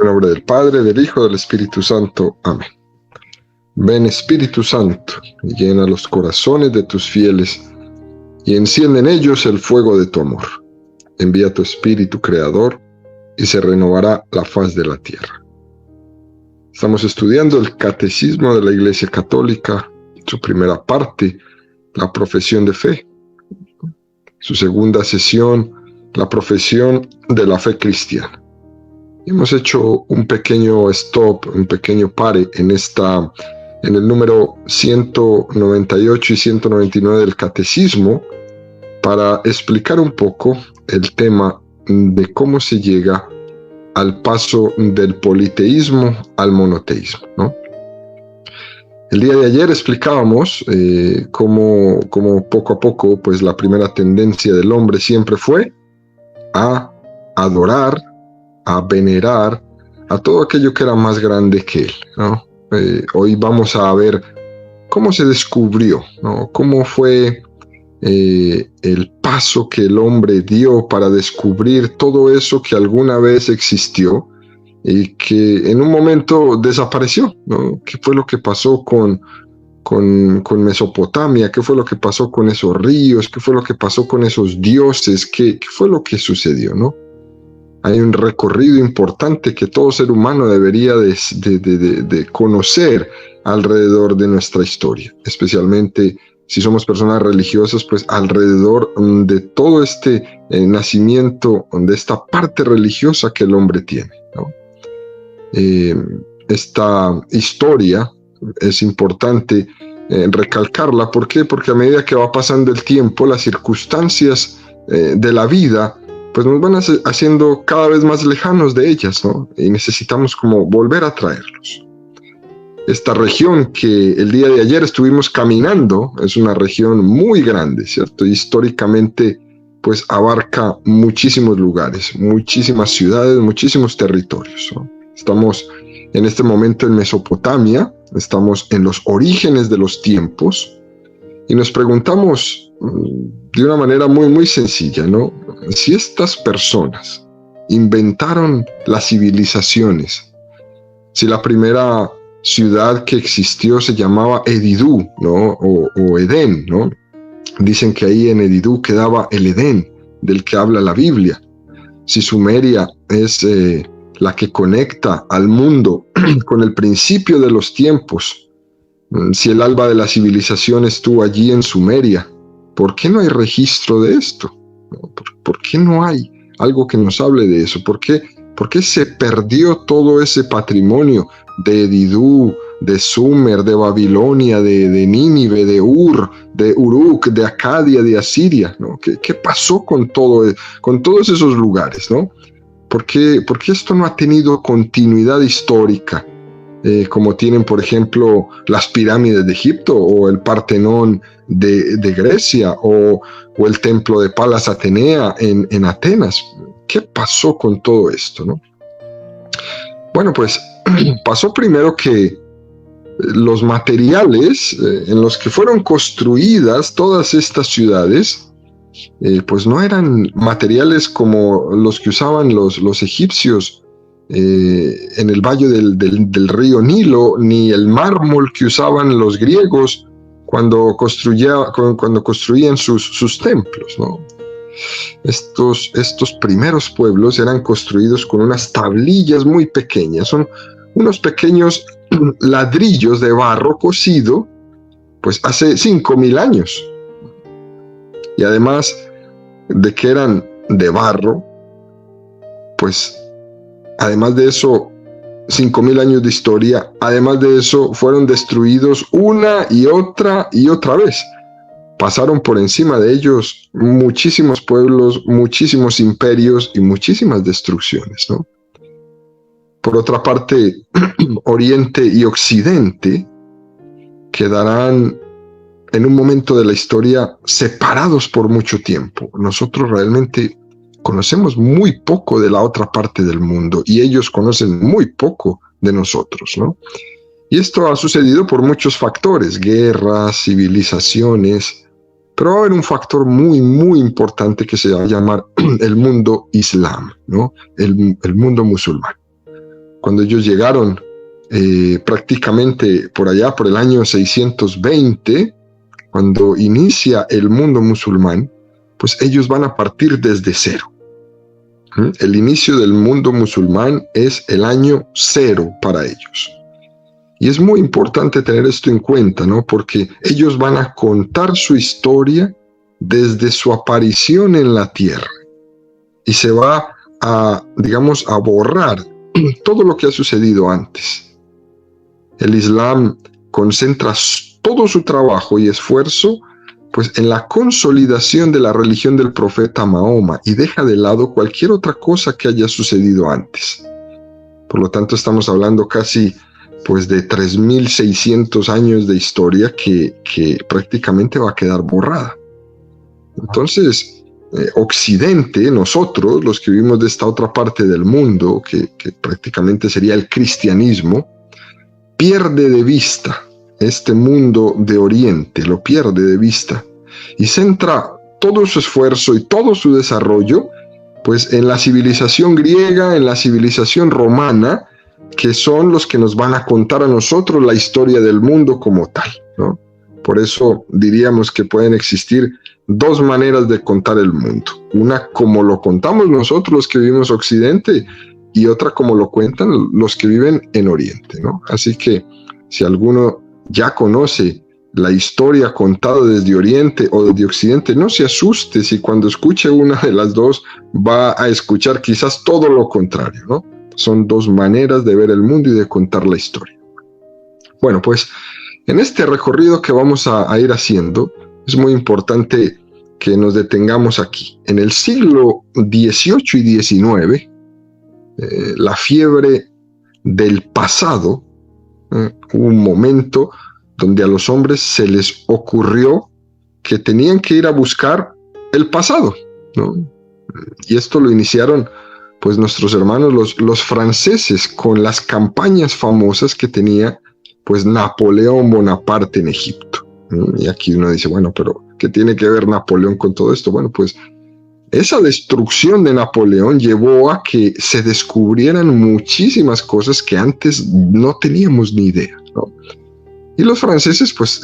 nombre del Padre, del Hijo, del Espíritu Santo. Amén. Ven, Espíritu Santo, y llena los corazones de tus fieles, y enciende en ellos el fuego de tu amor. Envía tu Espíritu Creador, y se renovará la faz de la tierra. Estamos estudiando el Catecismo de la Iglesia Católica, su primera parte, la profesión de fe. Su segunda sesión, la profesión de la fe cristiana. Hemos hecho un pequeño stop, un pequeño pare en el número 198 y 199 del Catecismo para explicar un poco el tema de cómo se llega al paso del politeísmo al monoteísmo, ¿no? El día de ayer explicábamos cómo poco a poco, pues la primera tendencia del hombre siempre fue a adorar, a venerar a todo aquello que era más grande que él, ¿no? Hoy vamos a ver cómo se descubrió, ¿no? Cómo fue el paso que el hombre dio para descubrir todo eso que alguna vez existió y que en un momento desapareció, ¿no? ¿Qué fue lo que pasó con Mesopotamia? ¿Qué fue lo que pasó con esos ríos? ¿Qué fue lo que pasó con esos dioses? ¿Qué fue lo que sucedió, no? Hay un recorrido importante que todo ser humano debería de conocer alrededor de nuestra historia, especialmente si somos personas religiosas, pues alrededor de todo este nacimiento, de esta parte religiosa que el hombre tiene, ¿no? Esta historia es importante recalcarla. ¿Por qué? Porque a medida que va pasando el tiempo, las circunstancias de la vida pues nos van haciendo cada vez más lejanos de ellas, ¿no? Y necesitamos como volver a traerlos. Esta región que el día de ayer estuvimos caminando es una región muy grande, ¿cierto? Históricamente, pues abarca muchísimos lugares, muchísimas ciudades, muchísimos territorios, ¿no? Estamos en este momento en Mesopotamia, estamos en los orígenes de los tiempos y nos preguntamos de una manera muy, muy sencilla, ¿no? Si estas personas inventaron las civilizaciones, si la primera ciudad que existió se llamaba Edidú, ¿no? O Edén, ¿no? Dicen que ahí en Edidú quedaba el Edén del que habla la Biblia. Si Sumeria es la que conecta al mundo con el principio de los tiempos, si el alba de la civilización estuvo allí en Sumeria, ¿por qué no hay registro de esto? ¿Por qué no hay algo que nos hable de eso? ¿Por qué se perdió todo ese patrimonio de Edidú, de Sumer, de Babilonia, de Nínive, de Ur, de Uruk, de Acadia, de Asiria, ¿no? ¿Qué pasó con todos esos lugares, ¿no? ¿Por qué esto no ha tenido continuidad histórica? Como tienen, por ejemplo, las pirámides de Egipto o el Partenón de Grecia o el templo de Palas Atenea en Atenas. ¿Qué pasó con todo esto, no? Bueno, pues pasó primero que los materiales en los que fueron construidas todas estas ciudades, pues no eran materiales como los que usaban los egipcios en el valle del río Nilo, ni el mármol que usaban los griegos cuando construían sus templos, ¿no? Estos primeros pueblos eran construidos con unas tablillas muy pequeñas, son unos pequeños ladrillos de barro cocido, pues hace 5.000 años. Y además de que eran de barro, pues además de eso, 5.000 años de historia, además de eso, fueron destruidos una y otra vez. Pasaron por encima de ellos muchísimos pueblos, muchísimos imperios y muchísimas destrucciones, ¿no? Por otra parte, Oriente y Occidente quedarán en un momento de la historia separados por mucho tiempo. Nosotros realmente conocemos muy poco de la otra parte del mundo y ellos conocen muy poco de nosotros, ¿no? Y esto ha sucedido por muchos factores, guerras, civilizaciones, pero va a haber un factor muy, muy importante que se va a llamar el mundo islam, ¿no? El mundo musulmán. cuando ellos llegaron prácticamente por allá, por el año 620, cuando inicia el mundo musulmán, pues ellos van a partir desde cero. El inicio del mundo musulmán es el año cero para ellos. Y es muy importante tener esto en cuenta, ¿no? Porque ellos van a contar su historia desde su aparición en la tierra. Y se va a, digamos, a borrar todo lo que ha sucedido antes. El Islam concentra todo su trabajo y esfuerzo pues en la consolidación de la religión del profeta Mahoma y deja de lado cualquier otra cosa que haya sucedido antes. Por lo tanto, estamos hablando casi pues de 3.600 años de historia que prácticamente va a quedar borrada. Entonces, Occidente, nosotros, los que vivimos de esta otra parte del mundo, que prácticamente sería el cristianismo, pierde de vista este mundo de Oriente, lo pierde de vista y centra todo su esfuerzo y todo su desarrollo pues en la civilización griega, en la civilización romana, que son los que nos van a contar a nosotros la historia del mundo como tal, ¿no? Por eso diríamos que pueden existir dos maneras de contar el mundo. Una como lo contamos nosotros los que vivimos Occidente y otra como lo cuentan los que viven en Oriente, ¿no? Así que si alguno ya conoce la historia contada desde Oriente o desde Occidente, no se asuste si cuando escuche una de las dos va a escuchar quizás todo lo contrario, ¿no? Son dos maneras de ver el mundo y de contar la historia. Bueno, pues en este recorrido que vamos a ir haciendo, es muy importante que nos detengamos aquí. En el siglo XVIII y XIX, la fiebre del pasado, hubo un momento donde a los hombres se les ocurrió que tenían que ir a buscar el pasado, ¿no? Y esto lo iniciaron pues nuestros hermanos los franceses con las campañas famosas que tenía pues Napoleón Bonaparte en Egipto, ¿no? Y aquí uno dice, bueno, pero ¿qué tiene que ver Napoleón con todo esto? Bueno, pues esa destrucción de Napoleón llevó a que se descubrieran muchísimas cosas que antes no teníamos ni idea, ¿no? Y los franceses pues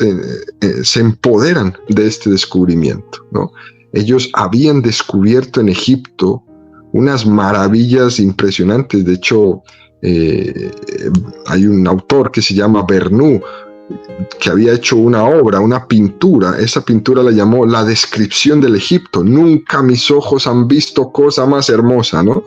se empoderan de este descubrimiento, ¿no? Ellos habían descubierto en Egipto unas maravillas impresionantes. De hecho, hay un autor que se llama Vernou, que había hecho una obra, una pintura. Esa pintura la llamó La descripción del Egipto. Nunca mis ojos han visto cosa más hermosa, ¿no?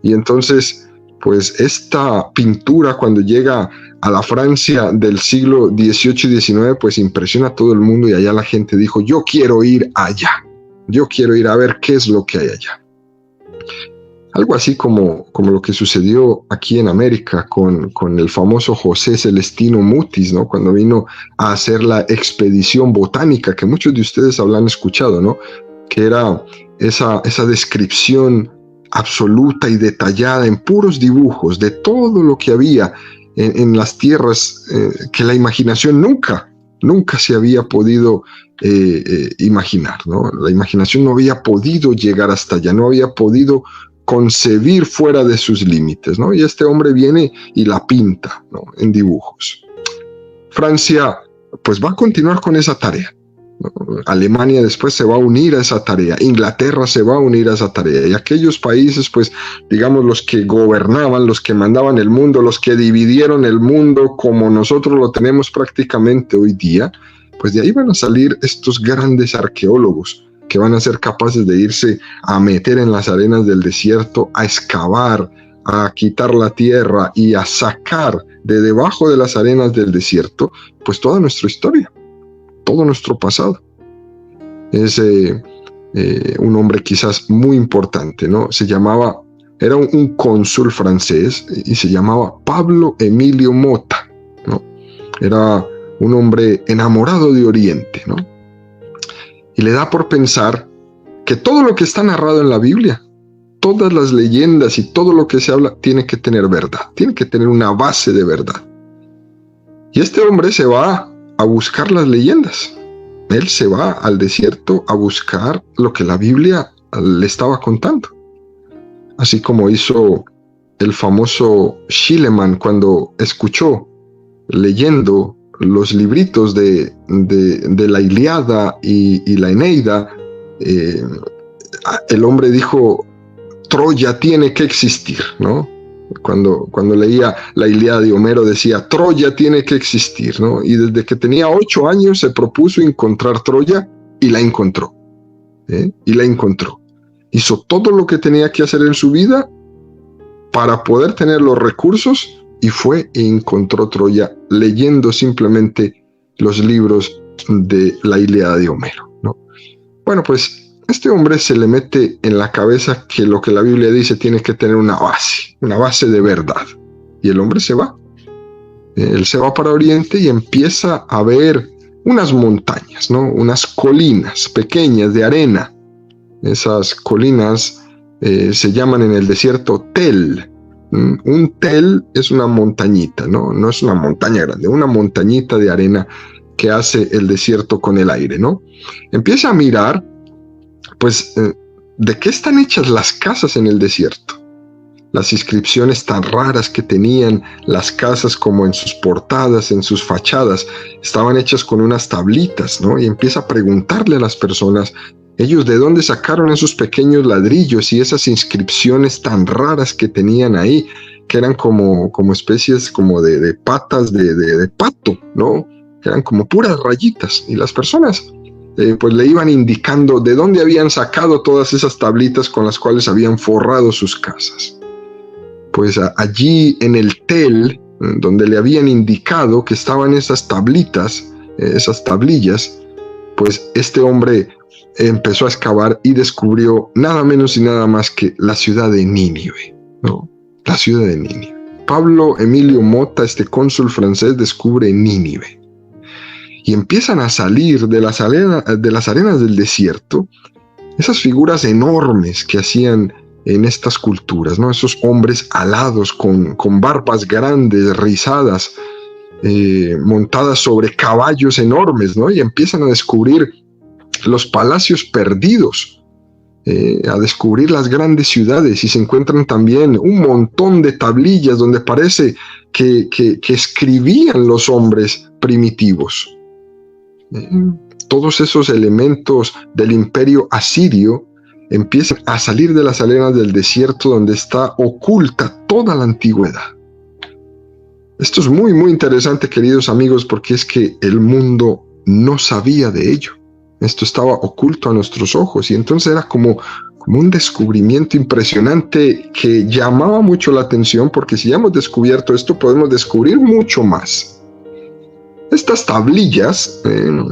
Y entonces, pues esta pintura cuando llega a la Francia del siglo XVIII y XIX, pues impresiona a todo el mundo y allá la gente dijo, yo quiero ir allá, yo quiero ir a ver qué es lo que hay allá. Algo así como lo que sucedió aquí en América con el famoso José Celestino Mutis, ¿no? Cuando vino a hacer la expedición botánica, que muchos de ustedes habrán escuchado, ¿no? Que era esa descripción absoluta y detallada en puros dibujos de todo lo que había en las tierras que la imaginación nunca se había podido imaginar, ¿no? La imaginación no había podido llegar hasta allá, no había podido concebir fuera de sus límites, ¿no? Y este hombre viene y la pinta, ¿no? En dibujos. Francia, pues va a continuar con esa tarea, ¿no? Alemania después se va a unir a esa tarea, Inglaterra se va a unir a esa tarea, y aquellos países, pues, digamos, los que gobernaban, los que mandaban el mundo, los que dividieron el mundo como nosotros lo tenemos prácticamente hoy día, pues de ahí van a salir estos grandes arqueólogos, que van a ser capaces de irse a meter en las arenas del desierto, a excavar, a quitar la tierra y a sacar de debajo de las arenas del desierto, pues toda nuestra historia, todo nuestro pasado. Es un hombre quizás muy importante, ¿no? Era un cónsul francés y se llamaba Pablo Emilio Mota, ¿no? Era un hombre enamorado de Oriente, ¿no? Y le da por pensar que todo lo que está narrado en la Biblia, todas las leyendas y todo lo que se habla, tiene que tener verdad, tiene que tener una base de verdad. Y este hombre se va a buscar las leyendas. Él se va al desierto a buscar lo que la Biblia le estaba contando. Así como hizo el famoso Schliemann, cuando escuchó, leyendo los libritos de la Ilíada y la Eneida, el hombre dijo, Troya tiene que existir, ¿no? Cuando leía la Ilíada de Homero decía, Troya tiene que existir, ¿no? Y desde que tenía 8 años se propuso encontrar Troya y la encontró, y la encontró. Hizo todo lo que tenía que hacer en su vida para poder tener los recursos y fue e encontró Troya leyendo simplemente los libros de la Ilíada de Homero, ¿no? Bueno, pues este hombre se le mete en la cabeza que lo que la Biblia dice tiene que tener una base de verdad. Y el hombre se va. Él se va para Oriente y empieza a ver unas montañas, ¿no? Unas colinas pequeñas de arena. Esas colinas se llaman en el desierto tel. Un tel es una montañita, ¿no? No es una montaña grande, una montañita de arena que hace el desierto con el aire, ¿no? Empieza a mirar, pues, ¿de qué están hechas las casas en el desierto? Las inscripciones tan raras que tenían las casas, como en sus portadas, en sus fachadas, estaban hechas con unas tablitas, ¿no? Y empieza a preguntarle a las personas, ellos de dónde sacaron esos pequeños ladrillos y esas inscripciones tan raras que tenían ahí, que eran como especies como de patas de pato, ¿no? Que eran como puras rayitas. Y las personas pues le iban indicando de dónde habían sacado todas esas tablitas con las cuales habían forrado sus casas. Pues allí en el tel, donde le habían indicado que estaban esas tablitas, esas tablillas, pues este hombre empezó a excavar y descubrió nada menos y nada más que la ciudad de Nínive, ¿no? La ciudad de Nínive. Pablo Emilio Mota, este cónsul francés, descubre Nínive. Y empiezan a salir de las arenas del desierto esas figuras enormes que hacían en estas culturas, ¿no? Esos hombres alados con barbas grandes, rizadas, montadas sobre caballos enormes, ¿no? Y empiezan a descubrir los palacios perdidos, a descubrir las grandes ciudades, y se encuentran también un montón de tablillas donde parece que escribían los hombres primitivos. Todos esos elementos del imperio asirio empiezan a salir de las arenas del desierto donde está oculta toda la antigüedad. Esto es muy, muy interesante, queridos amigos, porque es que el mundo no sabía de ello. Esto estaba oculto a nuestros ojos y entonces era como un descubrimiento impresionante que llamaba mucho la atención, porque si ya hemos descubierto esto, podemos descubrir mucho más. Estas tablillas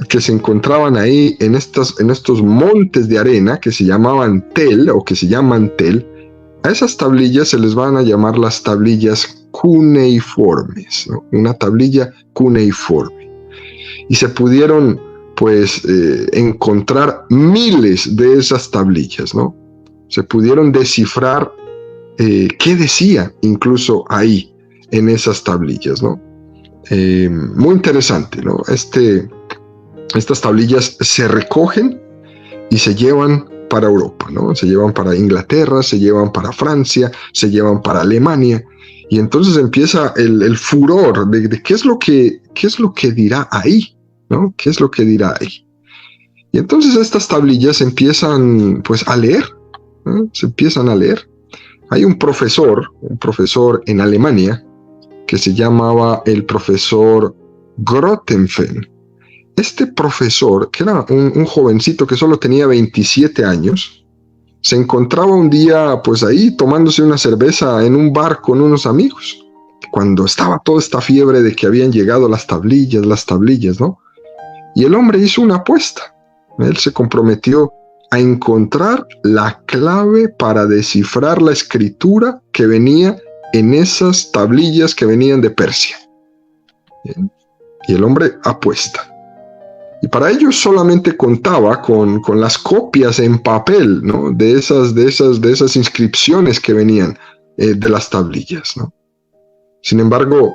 que se encontraban ahí en estos montes de arena que se llamaban tel o que se llaman tel, a esas tablillas se les van a llamar las tablillas cuneiformes, ¿no? Una tablilla cuneiforme. Y se pudieron pues encontrar miles de esas tablillas, ¿no? Se pudieron descifrar qué decía incluso ahí en esas tablillas, ¿no? Muy interesante, ¿no? Estas tablillas se recogen y se llevan para Europa, ¿no? Se llevan para Inglaterra, se llevan para Francia, se llevan para Alemania, y entonces empieza el furor de qué es lo que dirá ahí, ¿no? ¿Qué es lo que dirá ahí? Y entonces estas tablillas empiezan pues a leer, ¿no? Se empiezan a leer. Hay un profesor en Alemania que se llamaba el profesor Grotefend. Este profesor, que era un jovencito que solo tenía 27 años, se encontraba un día pues ahí tomándose una cerveza en un bar con unos amigos, cuando estaba toda esta fiebre de que habían llegado las tablillas, ¿no? Y el hombre hizo una apuesta. Él se comprometió a encontrar la clave para descifrar la escritura que venía en esas tablillas que venían de Persia. Bien. Y el hombre apuesta. Y para ello solamente contaba con las copias en papel, ¿no? de esas inscripciones que venían de las tablillas, ¿no? Sin embargo,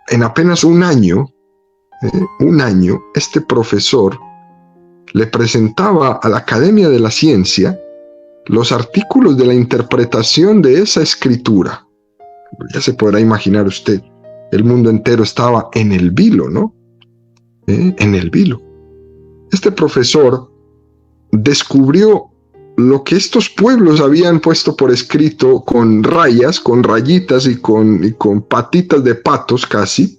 en apenas un año, este profesor le presentaba a la Academia de la Ciencia los artículos de la interpretación de esa escritura, Ya se podrá imaginar usted, el mundo entero estaba en el vilo, ¿no? En el vilo. Este profesor descubrió lo que estos pueblos habían puesto por escrito con rayas, con rayitas y con patitas de patos casi.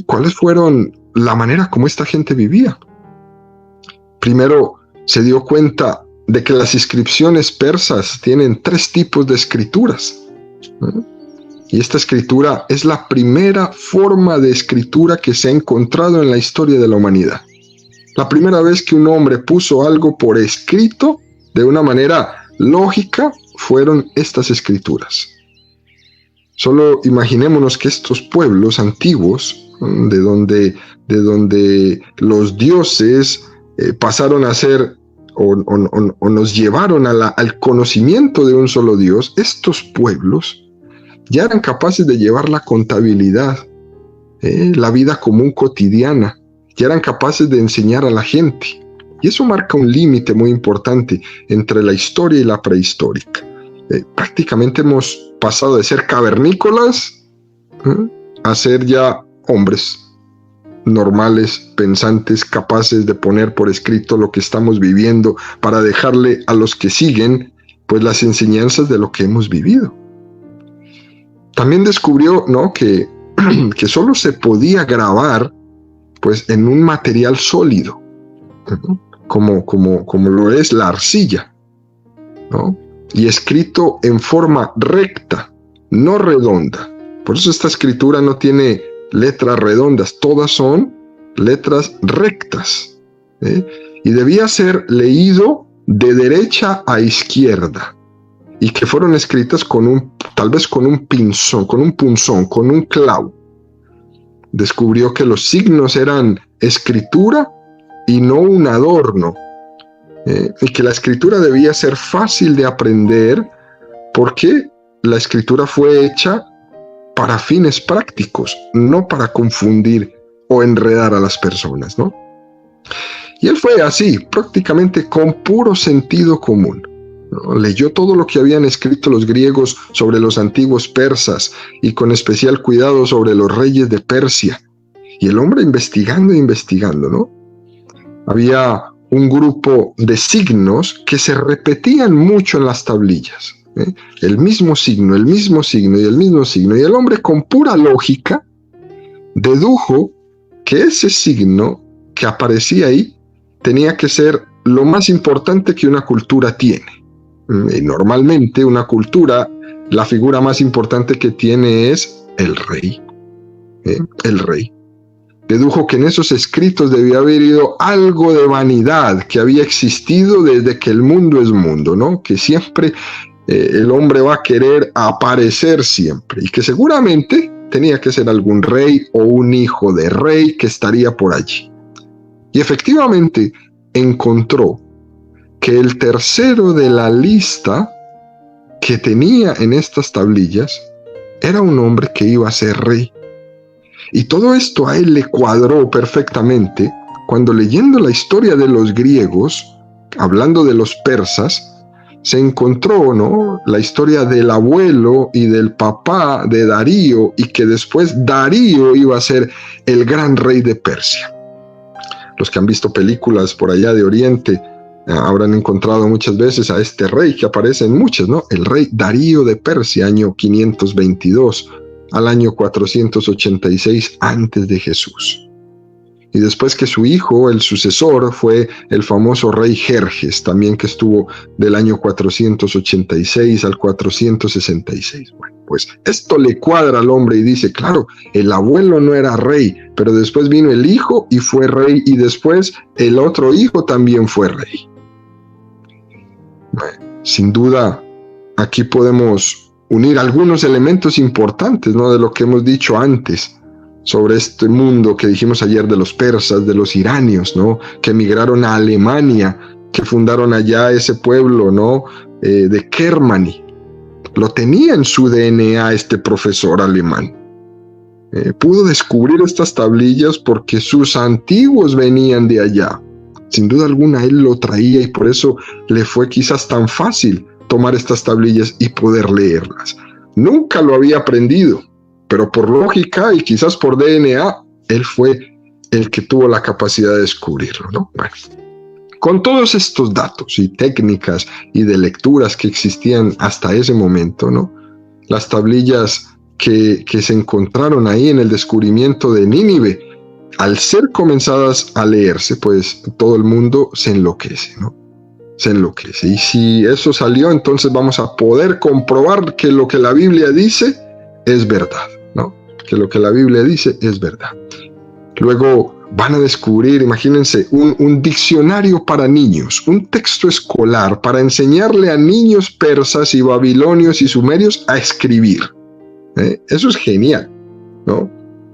¿Cuáles fueron la manera como esta gente vivía? Primero se dio cuenta de que las inscripciones persas tienen 3 tipos de escrituras. Y esta escritura es la primera forma de escritura que se ha encontrado en la historia de la humanidad. La primera vez que un hombre puso algo por escrito de una manera lógica fueron estas escrituras. Solo imaginémonos que estos pueblos antiguos, de donde los dioses pasaron a ser o nos llevaron al conocimiento de un solo Dios, estos pueblos ya eran capaces de llevar la contabilidad, la vida común cotidiana, ya eran capaces de enseñar a la gente. Y eso marca un límite muy importante entre la historia y la prehistórica. Prácticamente hemos pasado de ser cavernícolas a ser ya hombres normales, pensantes, capaces de poner por escrito lo que estamos viviendo para dejarle a los que siguen pues las enseñanzas de lo que hemos vivido. También descubrió, ¿no?, que solo se podía grabar pues en un material sólido, como lo es la arcilla, ¿no? Y escrito en forma recta, no redonda. Por eso esta escritura no tiene letras redondas, todas son letras rectas, y debía ser leído de derecha a izquierda, y que fueron escritas tal vez con un pinzón, con un punzón, con un clavo. Descubrió que los signos eran escritura y no un adorno, y que la escritura debía ser fácil de aprender porque la escritura fue hecha para fines prácticos, no para confundir o enredar a las personas, ¿no? Y él fue así, prácticamente con puro sentido común, ¿no? Leyó todo lo que habían escrito los griegos sobre los antiguos persas y con especial cuidado sobre los reyes de Persia. Y el hombre investigando, ¿no? Había un grupo de signos que se repetían mucho en las tablillas. El mismo signo, el mismo signo y el mismo signo. Y el hombre con pura lógica dedujo que ese signo que aparecía ahí tenía que ser lo más importante que una cultura tiene. Y normalmente una cultura, la figura más importante que tiene es el rey. El rey. Dedujo que en esos escritos debía haber ido algo de vanidad que había existido desde que el mundo es mundo, ¿no? Que siempre el hombre va a querer aparecer siempre y que seguramente tenía que ser algún rey o un hijo de rey que estaría por allí. Y efectivamente encontró que el tercero de la lista que tenía en estas tablillas era un hombre que iba a ser rey. Y todo esto a él le cuadró perfectamente cuando, leyendo la historia de los griegos, hablando de los persas, se encontró, ¿no?, la historia del abuelo y del papá de Darío, y que después Darío iba a ser el gran rey de Persia. Los que han visto películas por allá de Oriente habrán encontrado muchas veces a este rey que aparece en muchas, ¿no? El rey Darío de Persia, año 522 al año 486 antes de Jesús. Y después que su hijo, el sucesor, fue el famoso rey Jerjes, también que estuvo del año 486 al 466. Bueno, pues esto le cuadra al hombre y dice, claro, el abuelo no era rey, pero después vino el hijo y fue rey, y después el otro hijo también fue rey. Bueno, sin duda, aquí podemos unir algunos elementos importantes, ¿no?, de lo que hemos dicho antes sobre este mundo que dijimos ayer de los persas, de los iranios, ¿no?, que emigraron a Alemania, que fundaron allá ese pueblo, ¿no?, de Kermani. Lo tenía en su DNA este profesor alemán. Pudo descubrir estas tablillas porque sus antiguos venían de allá. Sin duda alguna él lo traía y por eso le fue quizás tan fácil tomar estas tablillas y poder leerlas. nunca lo había aprendido, pero por lógica y quizás por DNA, él fue el que tuvo la capacidad de descubrirlo, ¿no? Bueno, con todos estos datos y técnicas y de lecturas que existían hasta ese momento, ¿no? Las tablillas que se encontraron ahí en el descubrimiento de Nínive, al ser comenzadas a leerse, pues todo el mundo se enloquece, ¿no? Se enloquece. Y si eso salió, entonces vamos a poder comprobar que lo que la Biblia dice es verdad, ¿no? Que lo que la Biblia dice es verdad. Luego van a descubrir, imagínense, un diccionario para niños, un texto escolar para enseñarle a niños persas y babilonios y sumerios a escribir. Eso es genial, ¿no?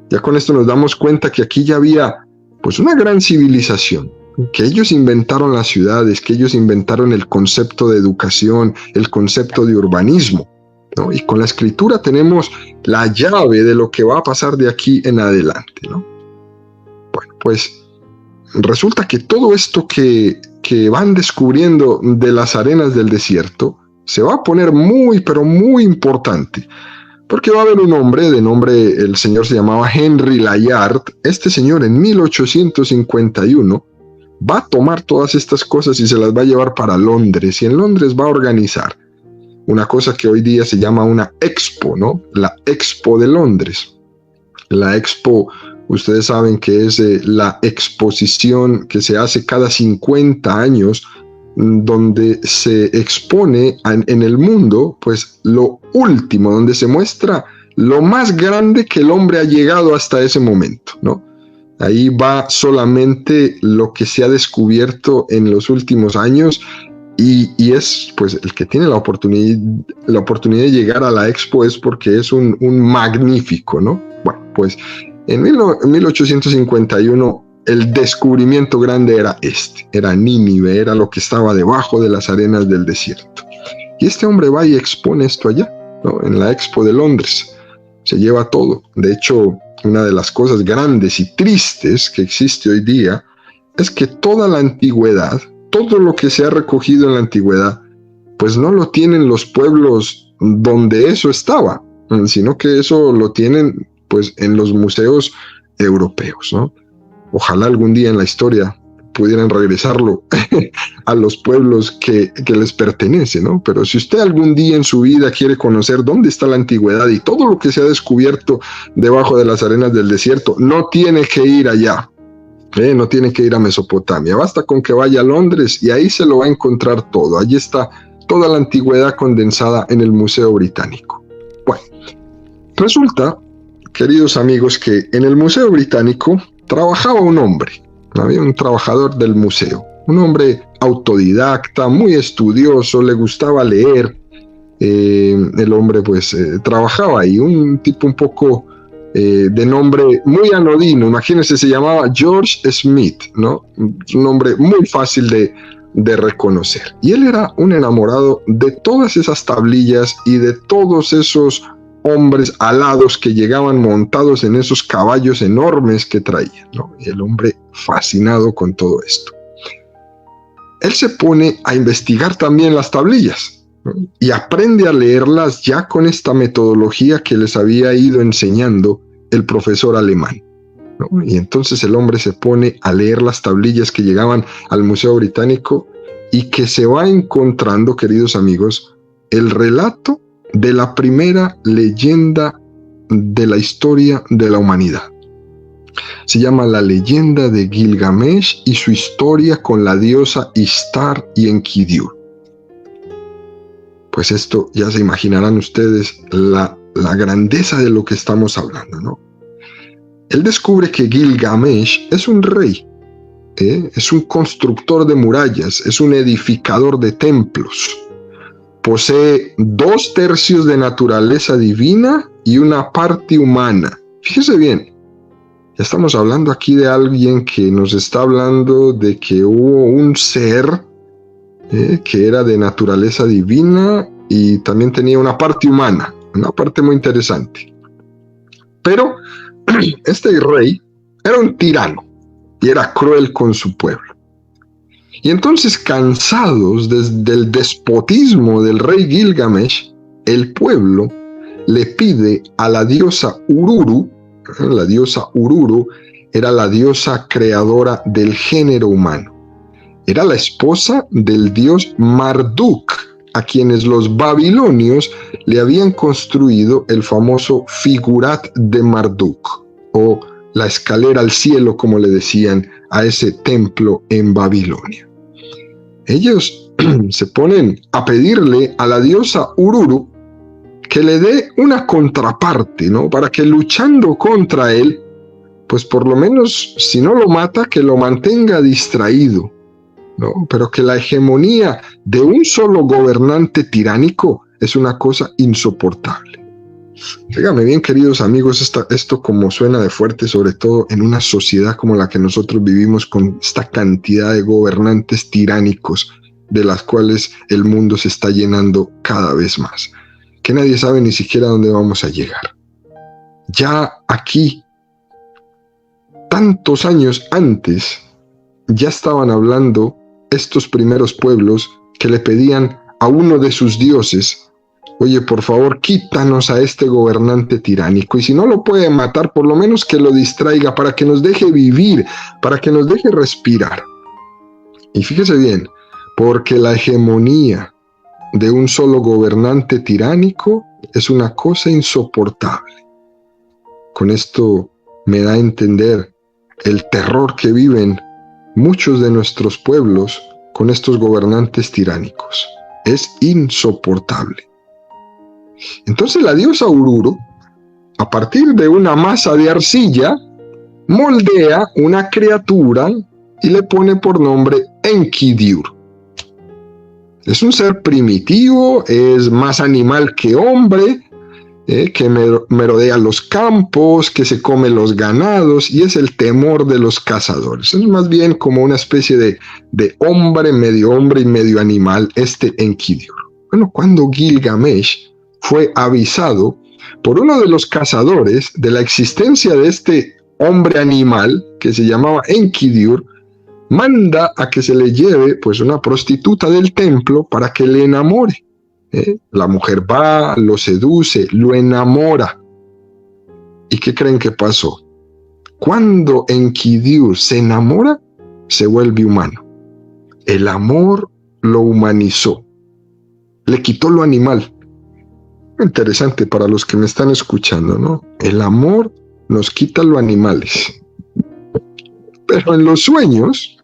Ya con esto nos damos cuenta que aquí ya había pues una gran civilización, que ellos inventaron las ciudades, que ellos inventaron el concepto de educación, el concepto de urbanismo, ¿no? Y con la escritura tenemos la llave de lo que va a pasar de aquí en adelante, ¿no? Bueno, pues resulta que todo esto que van descubriendo de las arenas del desierto se va a poner muy, pero muy importante. Porque va a haber un hombre, de nombre, el señor se llamaba Henry Layard. Este señor en 1851 va a tomar todas estas cosas y se las va a llevar para Londres. Y en Londres va a organizar una cosa que hoy día se llama una expo, ¿no? La Expo de Londres. La expo, ustedes saben que es la exposición que se hace cada 50 años, donde se expone en el mundo, pues lo último, donde se muestra lo más grande que el hombre ha llegado hasta ese momento, ¿no? Ahí va solamente lo que se ha descubierto en los últimos años y es, pues, el que tiene la oportunidad de llegar a la expo es porque es un magnífico, ¿no? Bueno, pues en 1851 el descubrimiento grande era Nínive, era lo que estaba debajo de las arenas del desierto. Y este hombre va y expone esto allá, ¿no? En la Expo de Londres. Se lleva todo. De hecho, una de las cosas grandes y tristes que existe hoy día es que toda la antigüedad, todo lo que se ha recogido en la antigüedad, pues no lo tienen los pueblos donde eso estaba, sino que eso lo tienen pues en los museos europeos, ¿no? Ojalá algún día en la historia pudieran regresarlo a los pueblos que les pertenece, ¿no? Pero si usted algún día en su vida quiere conocer dónde está la antigüedad y todo lo que se ha descubierto debajo de las arenas del desierto, no tiene que ir allá, no tiene que ir a Mesopotamia, basta con que vaya a Londres y ahí se lo va a encontrar todo. Allí está toda la antigüedad condensada en el Museo Británico. Bueno, resulta, queridos amigos, que en el Museo Británico trabajaba un hombre, había un trabajador del museo, un hombre autodidacta, muy estudioso, le gustaba leer. El hombre pues trabajaba ahí, un tipo un poco de nombre muy anodino, imagínense, se llamaba George Smith, ¿no? Un nombre muy fácil de reconocer. Y él era un enamorado de todas esas tablillas y de todos esos hombres alados que llegaban montados en esos caballos enormes que traían, ¿no? Y el hombre fascinado con todo esto. Él se pone a investigar también las tablillas, ¿no? Y aprende a leerlas ya con esta metodología que les había ido enseñando el profesor alemán, ¿no? Y entonces el hombre se pone a leer las tablillas que llegaban al Museo Británico y que se va encontrando, queridos amigos, el relato de la primera leyenda de la historia de la humanidad. Se llama la leyenda de Gilgamesh y su historia con la diosa Ishtar y Enkidu. Pues esto ya se imaginarán ustedes la grandeza de lo que estamos hablando, ¿no? Él descubre que Gilgamesh es un rey, es un constructor de murallas, es un edificador de templos. Posee 2/3 de naturaleza divina y una parte humana. Fíjese bien, ya estamos hablando aquí de alguien que nos está hablando de que hubo un ser que era de naturaleza divina y también tenía una parte humana, una parte muy interesante. Pero este rey era un tirano y era cruel con su pueblo. Y entonces, cansados del despotismo del rey Gilgamesh, el pueblo le pide a la diosa Ururu. La diosa Ururu era la diosa creadora del género humano. Era la esposa del dios Marduk, a quienes los babilonios le habían construido el famoso Figurat de Marduk, o la escalera al cielo, como le decían a ese templo en Babilonia. Ellos se ponen a pedirle a la diosa Ururu que le dé una contraparte, ¿no? Para que luchando contra él, pues por lo menos, si no lo mata, que lo mantenga distraído, ¿no? Pero que la hegemonía de un solo gobernante tiránico es una cosa insoportable. Fíjame bien, queridos amigos, esto como suena de fuerte, sobre todo en una sociedad como la que nosotros vivimos, con esta cantidad de gobernantes tiránicos de las cuales el mundo se está llenando cada vez más, que nadie sabe ni siquiera dónde vamos a llegar. Ya aquí, tantos años antes, ya estaban hablando estos primeros pueblos que le pedían a uno de sus dioses: oye, por favor, quítanos a este gobernante tiránico, y si no lo puede matar, por lo menos que lo distraiga para que nos deje vivir, para que nos deje respirar. Y fíjese bien, porque la hegemonía de un solo gobernante tiránico es una cosa insoportable. Con esto me da a entender el terror que viven muchos de nuestros pueblos con estos gobernantes tiránicos. Es insoportable. Entonces la diosa Ururu, a partir de una masa de arcilla, moldea una criatura y le pone por nombre Enkidur. Es un ser primitivo, es más animal que hombre, que merodea los campos, que se come los ganados y es el temor de los cazadores. Es más bien como una especie de hombre y medio animal, este Enkidur. Bueno, cuando Gilgamesh fue avisado por uno de los cazadores de la existencia de este hombre animal que se llamaba Enkidur, manda a que se le lleve pues una prostituta del templo para que le enamore. La mujer va, lo seduce, lo enamora. ¿Y qué creen que pasó? Cuando Enkidur se enamora, se vuelve humano. El amor lo humanizó, le quitó lo animal. Interesante para los que me están escuchando, ¿no? El amor nos quita lo animales. Pero en los sueños,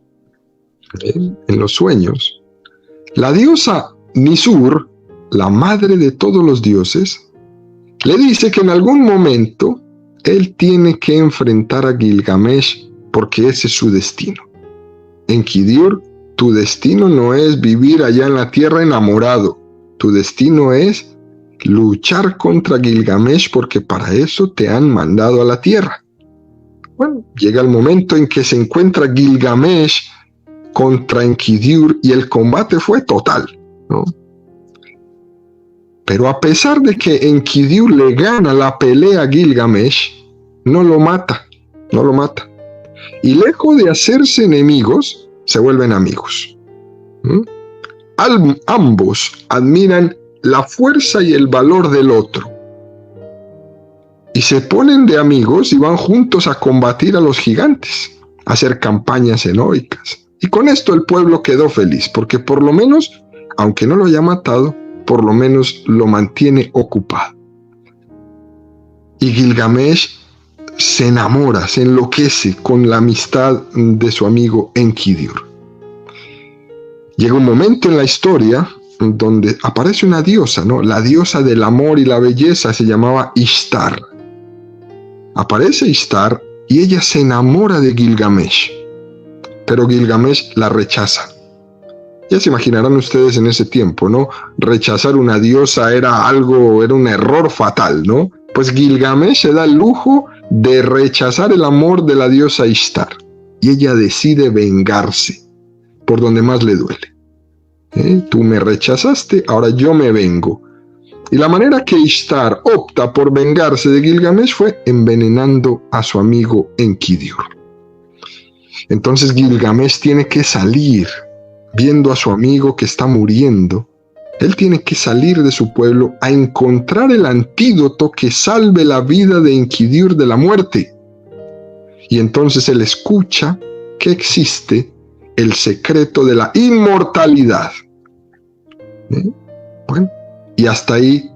la diosa Nisur, la madre de todos los dioses, le dice que en algún momento él tiene que enfrentar a Gilgamesh porque ese es su destino. Enkidur, tu destino no es vivir allá en la tierra enamorado, tu destino es luchar contra Gilgamesh porque para eso te han mandado a la tierra. Bueno, llega el momento en que se encuentra Gilgamesh contra Enkidur y el combate fue total, ¿no? Pero a pesar de que Enkidur le gana la pelea a Gilgamesh, no lo mata. Y lejos de hacerse enemigos, se vuelven amigos. Ambos admiran la fuerza y el valor del otro. Y se ponen de amigos y van juntos a combatir a los gigantes, a hacer campañas heroicas. Y con esto el pueblo quedó feliz, porque por lo menos, aunque no lo haya matado, por lo menos lo mantiene ocupado. Y Gilgamesh se enamora, se enloquece con la amistad de su amigo Enkidur. Llega un momento en la historia donde aparece una diosa, ¿no? La diosa del amor y la belleza se llamaba Ishtar. Aparece Ishtar y ella se enamora de Gilgamesh, pero Gilgamesh la rechaza. Ya se imaginarán ustedes en ese tiempo, ¿no? Rechazar una diosa era un error fatal, ¿no? Pues Gilgamesh se da el lujo de rechazar el amor de la diosa Ishtar y ella decide vengarse por donde más le duele. Tú me rechazaste, ahora yo me vengo. Y la manera que Ishtar opta por vengarse de Gilgamesh fue envenenando a su amigo Enkidur. Entonces Gilgamesh tiene que salir viendo a su amigo que está muriendo Él tiene que salir de su pueblo a encontrar el antídoto que salve la vida de Enkidur de la muerte. Y entonces él escucha que existe el secreto de la inmortalidad. Bueno, y hasta ahí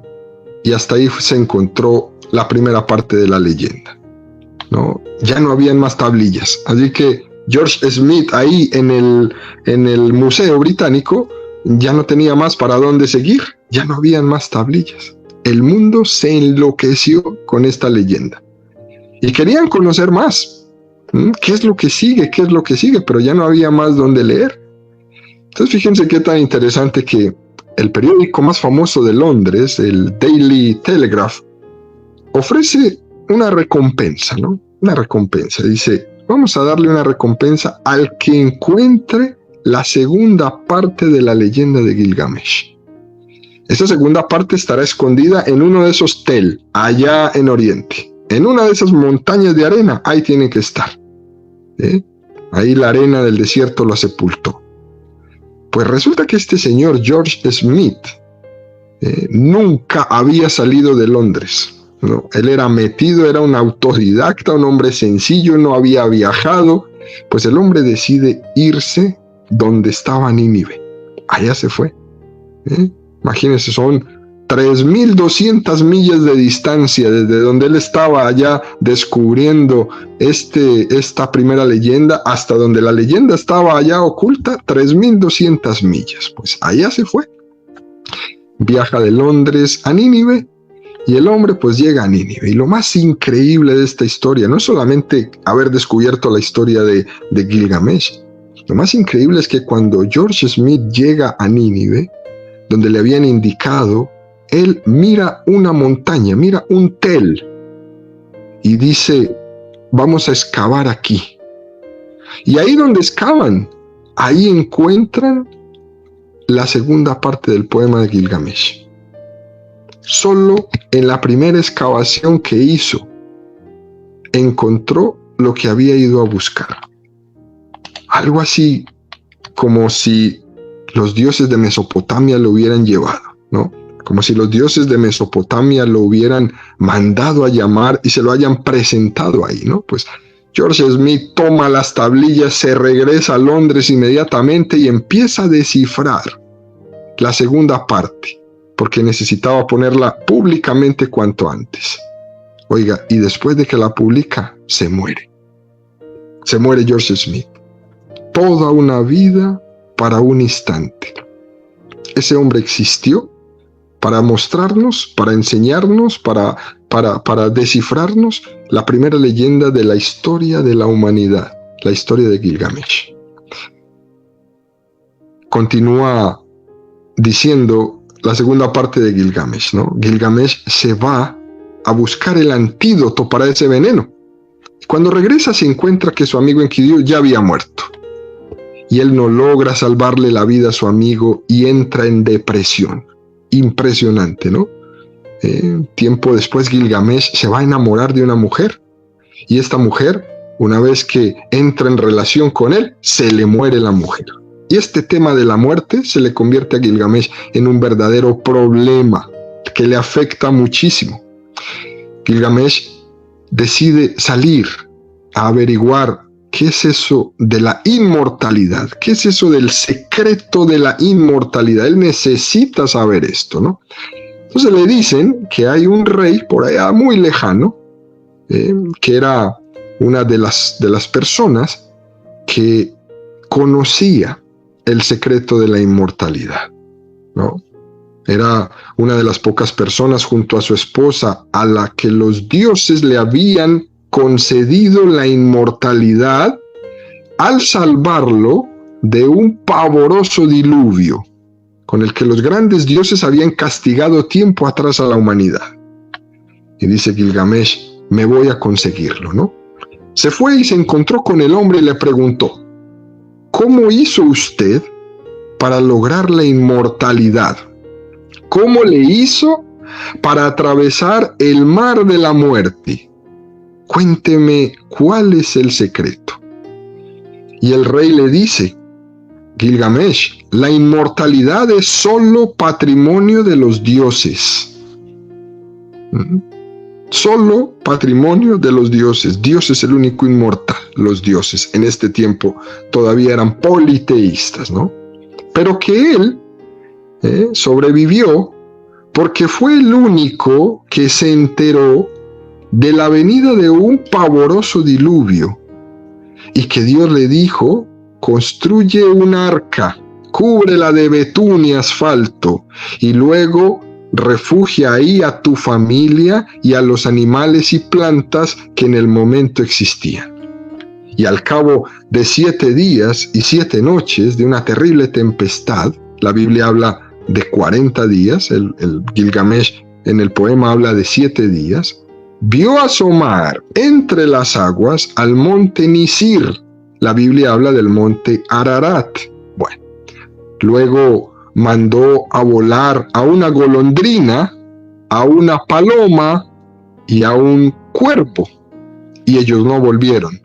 se encontró la primera parte de la leyenda, ¿no? Ya no habían más tablillas, así que George Smith ahí en el Museo Británico ya no tenía más para dónde seguir, ya no habían más tablillas. El mundo se enloqueció con esta leyenda y querían conocer más. ¿Qué es lo que sigue? ¿Qué es lo que sigue? Pero ya no había más donde leer. Entonces fíjense qué tan interesante que el periódico más famoso de Londres, el Daily Telegraph, ofrece una recompensa, ¿no? Una recompensa. Dice, vamos a darle una recompensa al que encuentre la segunda parte de la leyenda de Gilgamesh. Esta segunda parte estará escondida en uno de esos tel, allá en Oriente. En una de esas montañas de arena, ahí tiene que estar. Ahí la arena del desierto lo sepultó. Pues resulta que este señor George Smith nunca había salido de Londres, ¿no? Él era metido, era un autodidacta, un hombre sencillo, no había viajado. Pues el hombre decide irse donde estaba Nínive. Allá se fue. Imagínense, son 3.200 millas de distancia desde donde él estaba allá descubriendo esta primera leyenda hasta donde la leyenda estaba allá oculta, 3.200 millas. Pues allá se fue. Viaja de Londres a Nínive y el hombre pues llega a Nínive. Y lo más increíble de esta historia no es solamente haber descubierto la historia de Gilgamesh. Lo más increíble es que cuando George Smith llega a Nínive, donde le habían indicado, él mira una montaña, mira un tel y dice, vamos a excavar aquí. Y ahí donde excavan, ahí encuentran la segunda parte del poema de Gilgamesh. Solo en la primera excavación que hizo, encontró lo que había ido a buscar. Algo así como si los dioses de Mesopotamia lo hubieran llevado, ¿no? Como si los dioses de Mesopotamia lo hubieran mandado a llamar y se lo hayan presentado ahí, ¿no? Pues George Smith toma las tablillas, se regresa a Londres inmediatamente y empieza a descifrar la segunda parte, porque necesitaba ponerla públicamente cuanto antes. Oiga, y después de que la publica, se muere. Se muere George Smith. Toda una vida para un instante. Ese hombre existió para mostrarnos, para enseñarnos, para descifrarnos la primera leyenda de la historia de la humanidad, la historia de Gilgamesh. Continúa diciendo la segunda parte de Gilgamesh, ¿no? Gilgamesh se va a buscar el antídoto para ese veneno. Cuando regresa se encuentra que su amigo Enkidu ya había muerto. Y él no logra salvarle la vida a su amigo y entra en depresión. Impresionante, ¿no? Tiempo después Gilgamesh se va a enamorar de una mujer. Y esta mujer, una vez que entra en relación con él, se le muere la mujer. Y este tema de la muerte se le convierte a Gilgamesh en un verdadero problema que le afecta muchísimo. Gilgamesh decide salir a averiguar qué es eso de la inmortalidad, qué es eso del secreto de la inmortalidad. Él necesita saber esto, ¿no? Entonces le dicen que hay un rey por allá muy lejano, que era una de las personas que conocía el secreto de la inmortalidad, ¿no? Era una de las pocas personas junto a su esposa a la que los dioses le habían concedido la inmortalidad al salvarlo de un pavoroso diluvio con el que los grandes dioses habían castigado tiempo atrás a la humanidad. Y dice Gilgamesh, me voy a conseguirlo, ¿no? Se fue y se encontró con el hombre y le preguntó, ¿cómo hizo usted para lograr la inmortalidad? ¿Cómo le hizo para atravesar el mar de la muerte? Cuénteme cuál es el secreto. Y el rey le dice, Gilgamesh, la inmortalidad es solo patrimonio de los dioses. Solo patrimonio de los dioses. Dios es el único inmortal. Los dioses en este tiempo todavía eran politeístas, ¿no? Pero que él sobrevivió porque fue el único que se enteró de la venida de un pavoroso diluvio y que Dios le dijo: construye un arca, cúbrela de betún y asfalto, y luego refugia ahí a tu familia y a los animales y plantas que en el momento existían. Y al cabo de 7 días y 7 noches de una terrible tempestad, la Biblia habla de 40 días, el Gilgamesh en el poema habla de 7 días, vio asomar entre las aguas al monte Nisir. La Biblia habla del monte Ararat. Bueno, luego mandó a volar a una golondrina, a una paloma y a un cuervo, y ellos no volvieron.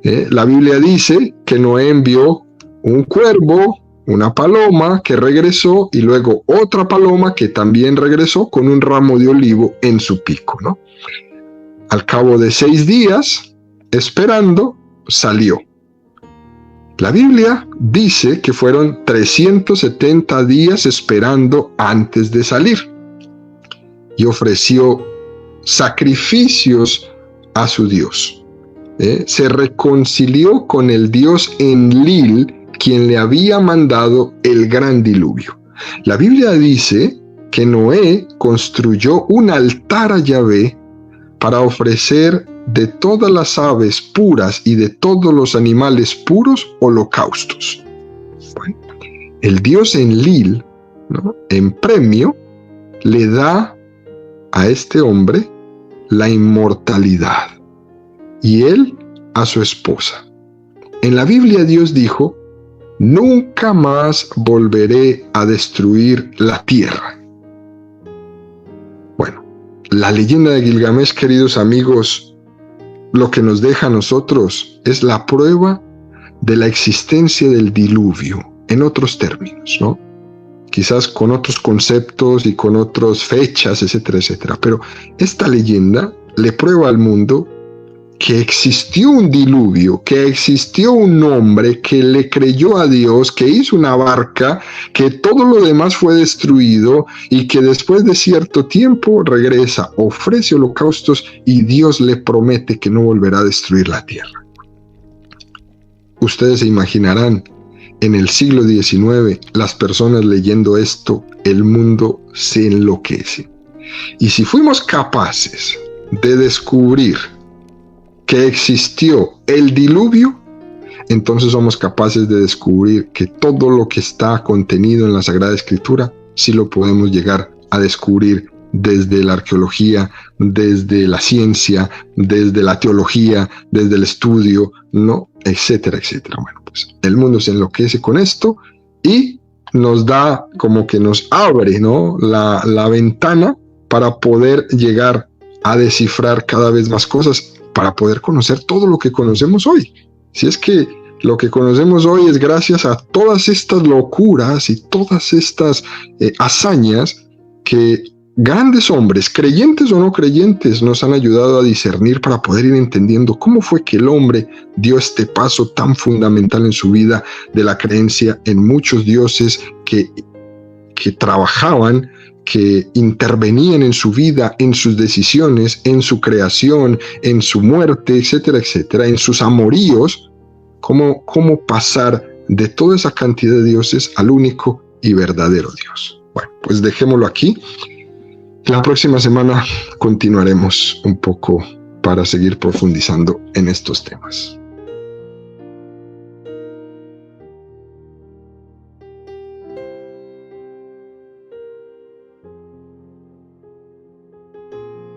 La Biblia dice que Noé envió un cuervo, una paloma que regresó, y luego otra paloma que también regresó con un ramo de olivo en su pico, ¿no? Al cabo de 6 días, esperando, salió. La Biblia dice que fueron 370 días esperando antes de salir, y ofreció sacrificios a su Dios. Se reconcilió con el Dios Enlil, quien le había mandado el gran diluvio. La Biblia dice que Noé construyó un altar a Yahvé para ofrecer de todas las aves puras y de todos los animales puros holocaustos. Bueno, el Dios Enlil, ¿no?, en premio le da a este hombre la inmortalidad, y él a su esposa. En la Biblia Dios dijo: nunca más volveré a destruir la tierra. Bueno, la leyenda de Gilgamesh, queridos amigos, lo que nos deja a nosotros es la prueba de la existencia del diluvio, en otros términos, ¿no? Quizás con otros conceptos y con otras fechas, etcétera, etcétera. Pero esta leyenda le prueba al mundo que existió un diluvio, que existió un hombre que le creyó a Dios, que hizo una barca, que todo lo demás fue destruido y que después de cierto tiempo regresa, ofrece holocaustos y Dios le promete que no volverá a destruir la tierra. Ustedes se imaginarán, en el siglo XIX, las personas leyendo esto, el mundo se enloquece. Y si fuimos capaces de descubrir que existió el diluvio, entonces somos capaces de descubrir que todo lo que está contenido en la Sagrada Escritura sí lo podemos llegar a descubrir desde la arqueología, desde la ciencia, desde la teología, desde el estudio, ¿no?, etcétera, etcétera. Bueno, pues el mundo se enloquece con esto y nos da, como que nos abre, ¿no?, la ventana para poder llegar a descifrar cada vez más cosas, para poder conocer todo lo que conocemos hoy. Si es que lo que conocemos hoy es gracias a todas estas locuras y todas estas hazañas que grandes hombres, creyentes o no creyentes, nos han ayudado a discernir para poder ir entendiendo cómo fue que el hombre dio este paso tan fundamental en su vida de la creencia en muchos dioses que trabajaban, que intervenían en su vida, en sus decisiones, en su creación, en su muerte, etcétera, etcétera, en sus amoríos, cómo pasar de toda esa cantidad de dioses al único y verdadero Dios. Bueno, pues dejémoslo aquí. La próxima semana continuaremos un poco para seguir profundizando en estos temas.